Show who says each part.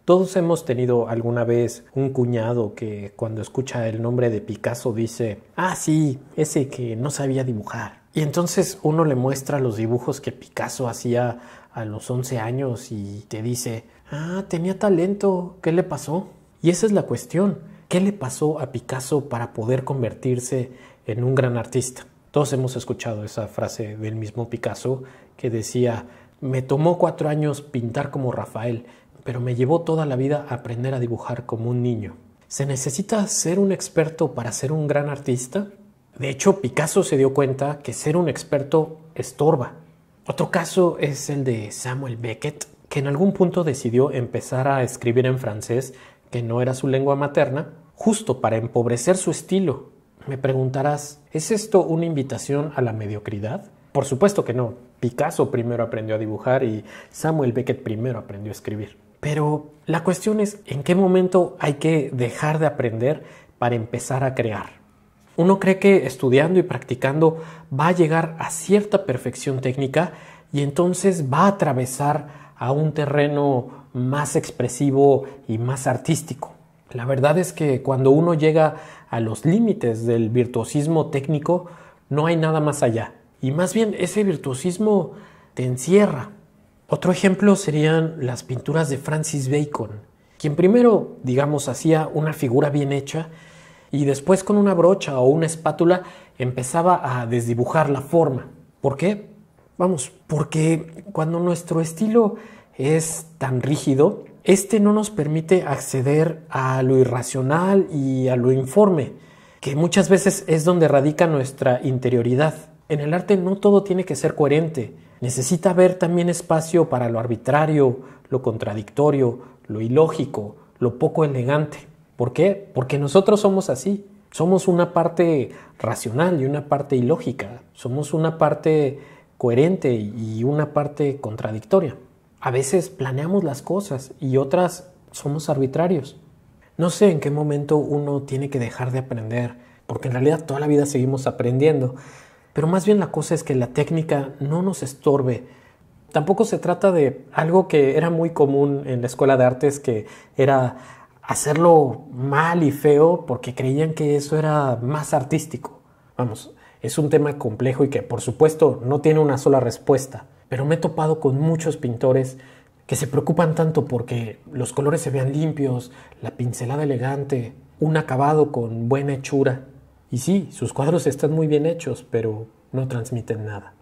Speaker 1: Todos hemos tenido alguna vez un cuñado que cuando escucha el nombre de Picasso dice, ah, sí, ese que no sabía dibujar. Y entonces uno le muestra los dibujos que Picasso hacía a los 11 años y te dice, ah, tenía talento, ¿qué le pasó? Y esa es la cuestión, ¿qué le pasó a Picasso para poder convertirse en un gran artista? Todos hemos escuchado esa frase del mismo Picasso que decía, me tomó 4 años pintar como Rafael, pero me llevó toda la vida a aprender a dibujar como un niño. ¿Se necesita ser un experto para ser un gran artista? De hecho, Picasso se dio cuenta que ser un experto estorba. Otro caso es el de Samuel Beckett, que en algún punto decidió empezar a escribir en francés, que no era su lengua materna, justo para empobrecer su estilo. Me preguntarás, ¿es esto una invitación a la mediocridad? Por supuesto que no. Picasso primero aprendió a dibujar y Samuel Beckett primero aprendió a escribir. Pero la cuestión es, ¿en qué momento hay que dejar de aprender para empezar a crear? Uno cree que estudiando y practicando va a llegar a cierta perfección técnica y entonces va a atravesar a un terreno más expresivo y más artístico. La verdad es que cuando uno llega a los límites del virtuosismo técnico, no hay nada más allá. Y más bien ese virtuosismo te encierra. Otro ejemplo serían las pinturas de Francis Bacon, quien primero, digamos, hacía una figura bien hecha y después con una brocha o una espátula empezaba a desdibujar la forma. ¿Por qué? Porque cuando nuestro estilo es tan rígido, este no nos permite acceder a lo irracional y a lo informe, que muchas veces es donde radica nuestra interioridad. En el arte no todo tiene que ser coherente. Necesita haber también espacio para lo arbitrario, lo contradictorio, lo ilógico, lo poco elegante. ¿Por qué? Porque nosotros somos así. Somos una parte racional y una parte ilógica. Somos una parte coherente y una parte contradictoria. A veces planeamos las cosas y otras somos arbitrarios. No sé en qué momento uno tiene que dejar de aprender, porque en realidad toda la vida seguimos aprendiendo. Pero más bien la cosa es que la técnica no nos estorbe. Tampoco se trata de algo que era muy común en la escuela de artes, que era hacerlo mal y feo porque creían que eso era más artístico. Es un tema complejo y que por supuesto no tiene una sola respuesta. Pero me he topado con muchos pintores que se preocupan tanto porque los colores se vean limpios, la pincelada elegante, un acabado con buena hechura. Y sí, sus cuadros están muy bien hechos, pero no transmiten nada.